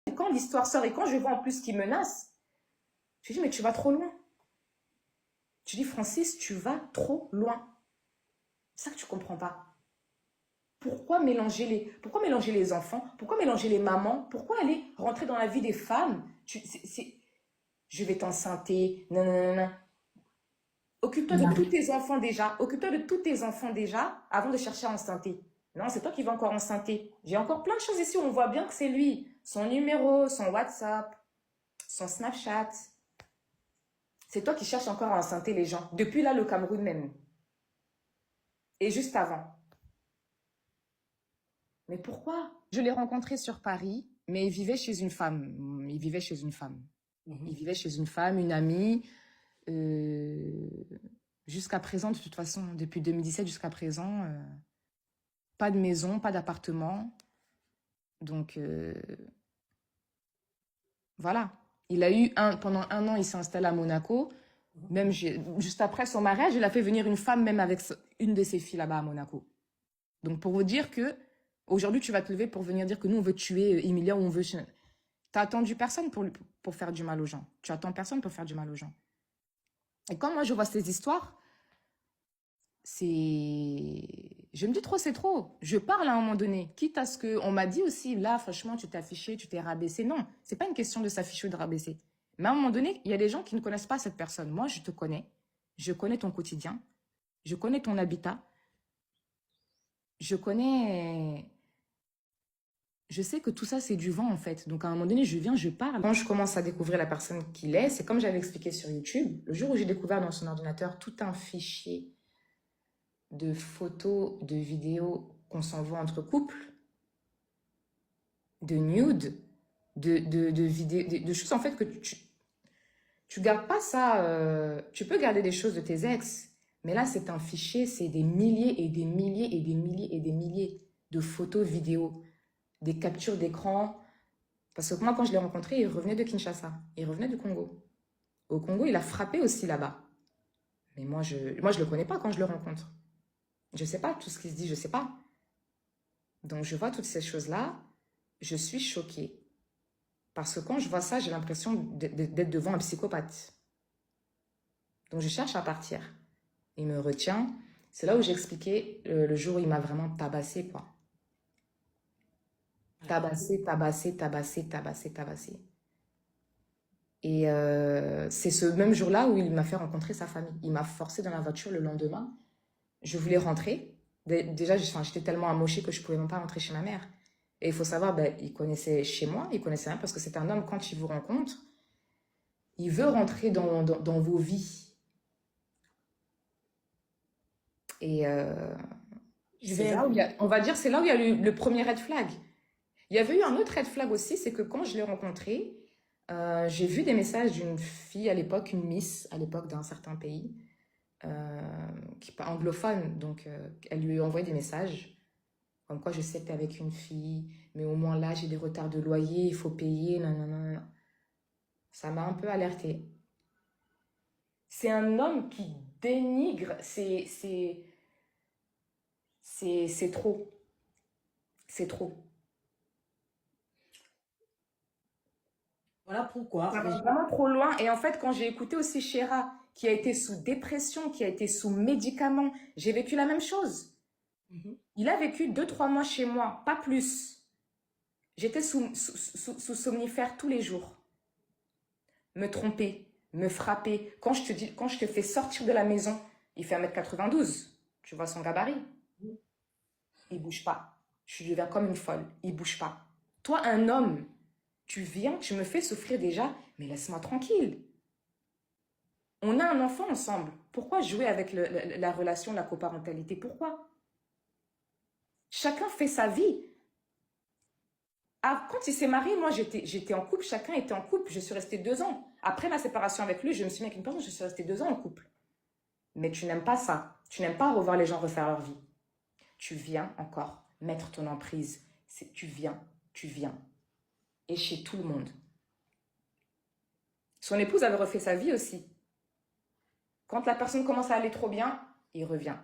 Et quand l'histoire sort et quand je vois en plus qu'il menace, je dis, mais tu vas trop loin. Tu dis, Francis, tu vas trop loin. C'est ça que tu comprends pas. Pourquoi mélanger les enfants? Pourquoi mélanger les mamans? Pourquoi aller rentrer dans la vie des femmes? Je vais t'enceinter. Non, non, non, non. Occupe-toi de tous tes enfants déjà. Occupe-toi de tous tes enfants déjà avant de chercher à enceinter. Non, c'est toi qui vas encore enceinter. J'ai encore plein de choses ici où on voit bien que c'est lui. Son numéro, son WhatsApp, son Snapchat. C'est toi qui cherches encore à enceinter les gens. Depuis là, le Cameroun même. Et juste avant. Mais pourquoi? Je l'ai rencontré sur Paris, mais il vivait chez une femme. Il vivait chez une femme. Il vivait chez une femme, une amie. Euh, Jusqu'à présent, de toute façon, depuis 2017 jusqu'à présent, pas de maison, pas d'appartement. Donc, voilà. Pendant un an, il s'est installé à Monaco. Même juste après son mariage, il a fait venir une femme, même avec une de ses filles là-bas à Monaco. Donc, pour vous dire que aujourd'hui, tu vas te lever pour venir dire que nous, on veut tuer Emilia ou on veut. T'as attendu personne pour faire du mal aux gens. Tu attends personne pour faire du mal aux gens. Et quand moi, je vois ces histoires, je me dis trop, c'est trop. Je parle à un moment donné. Quitte à ce que, on m'a dit aussi, là, franchement, tu t'es affiché, tu t'es rabaissé. Non, c'est pas une question de s'afficher ou de rabaisser. Mais à un moment donné, il y a des gens qui ne connaissent pas cette personne. Moi, je te connais. Je connais ton quotidien. Je connais ton habitat. Je connais. Je sais que tout ça, c'est du vent, en fait. Donc, à un moment donné, je viens, je parle. Quand je commence à découvrir la personne qu'il est, c'est comme j'avais expliqué sur YouTube. Le jour où j'ai découvert dans son ordinateur tout un fichier de photos, de vidéos qu'on s'envoie entre couples, de nudes, de vidéos, de choses en fait que tu gardes pas ça. Tu peux garder des choses de tes ex, mais là, c'est un fichier, c'est des milliers et des milliers et des milliers et des milliers de photos, vidéos, des captures d'écran. Parce que moi, quand je l'ai rencontré, il revenait de Kinshasa, il revenait du Congo. Au Congo, il a frappé aussi là-bas. Mais moi, je le connais pas quand je le rencontre. Je sais pas tout ce qui se dit, je sais pas. Donc, je vois toutes ces choses-là, je suis choquée. Parce que quand je vois ça, j'ai l'impression d'être devant un psychopathe. Donc, je cherche à partir. Il me retient. C'est là où j'ai expliqué le jour où il m'a vraiment tabassé, quoi. Tabassé, tabassé, tabassé, tabassé, tabassé. Et c'est ce même jour-là où il m'a fait rencontrer sa famille. Il m'a forcé dans la voiture le lendemain. Je voulais rentrer. Déjà, j'étais tellement amochée que je pouvais même pas rentrer chez ma mère. Et il faut savoir, ben, il connaissait chez moi, il connaissait rien parce que c'est un homme, quand il vous rencontre, il veut rentrer dans vos vies. Et c'est là où on va dire, c'est là où il y a le premier red flag. Il y avait eu un autre red flag aussi, c'est que quand je l'ai rencontré, j'ai vu des messages d'une fille à l'époque, une miss à l'époque d'un certain pays, qui pas anglophone, donc elle lui a envoyé des messages. Comme quoi, je sais que t'es avec une fille, mais au moins là, j'ai des retards de loyer, il faut payer, non, non, non, non. Ça m'a un peu alertée. C'est un homme qui dénigre, c'est trop. C'est trop. Voilà pourquoi. Ça va vraiment trop loin. Et en fait, quand j'ai écouté aussi Chéra, qui a été sous dépression, qui a été sous médicaments, j'ai vécu la même chose. Mhm. Il a vécu 2, 3 mois chez moi, pas plus. J'étais sous somnifère tous les jours. Me tromper, me frapper. Quand je te fais sortir de la maison, il fait 1,92 m. Tu vois son gabarit. Il bouge pas. Je deviens comme une folle. Il bouge pas. Toi, un homme, tu viens, tu me fais souffrir déjà, mais laisse-moi tranquille. On a un enfant ensemble. Pourquoi jouer avec la relation, la coparentalité? Pourquoi? Chacun fait sa vie. Ah, quand il s'est marié, moi j'étais en couple, chacun était en couple. Je suis restée 2 ans. Après ma séparation avec lui, je me suis mis avec une personne, je suis restée 2 ans en couple. Mais tu n'aimes pas ça. Tu n'aimes pas revoir les gens refaire leur vie. Tu viens encore mettre ton emprise. Tu viens, tu viens. Et chez tout le monde. Son épouse avait refait sa vie aussi. Quand la personne commence à aller trop bien, il revient.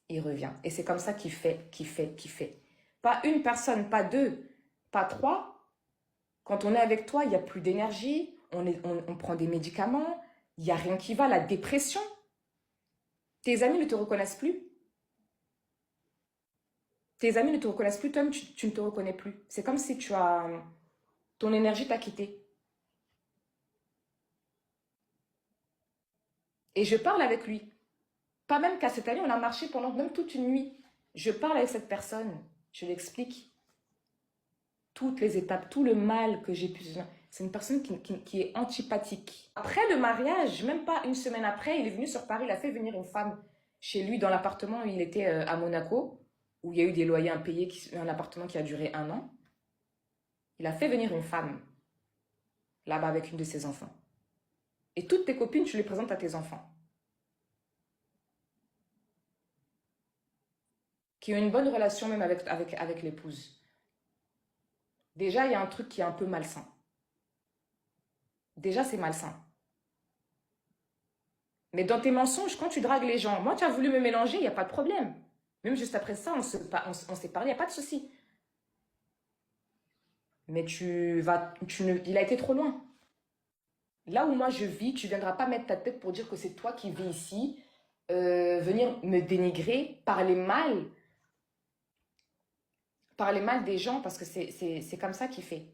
Il revient. Et c'est comme ça qu'il fait, qu'il fait, qu'il fait. Pas une personne, pas deux, pas 3. Quand on est avec toi, il n'y a plus d'énergie, on prend des médicaments, il n'y a rien qui va, la dépression. Tes amis ne te reconnaissent plus. Tes amis ne te reconnaissent plus, toi-même, tu ne te reconnais plus. C'est comme si ton énergie t'a quitté. Et je parle avec lui. Pas même qu'à cette année, on a marché pendant même toute une nuit. Je parle avec cette personne. Je lui explique toutes les étapes, tout le mal que j'ai pu... C'est une personne qui est antipathique. Après le mariage, même pas une semaine après, il est venu sur Paris, il a fait venir une femme chez lui dans l'appartement où il était à Monaco, où il y a eu des loyers impayés, un appartement qui a duré 1 an. Il a fait venir une femme là-bas avec une de ses enfants. Et toutes tes copines, tu les présentes à tes enfants. Qui ont une bonne relation même avec l'épouse. Déjà, il y a un truc qui est un peu malsain. Déjà, c'est malsain. Mais dans tes mensonges, quand tu dragues les gens, moi, tu as voulu me mélanger, il n'y a pas de problème. Même juste après ça, on s'est parlé, il n'y a pas de souci. Mais il a été trop loin. Là où moi je vis, tu ne viendras pas mettre ta tête pour dire que c'est toi qui vis ici, venir me dénigrer, parler mal des gens, parce que c'est comme ça qu'il fait.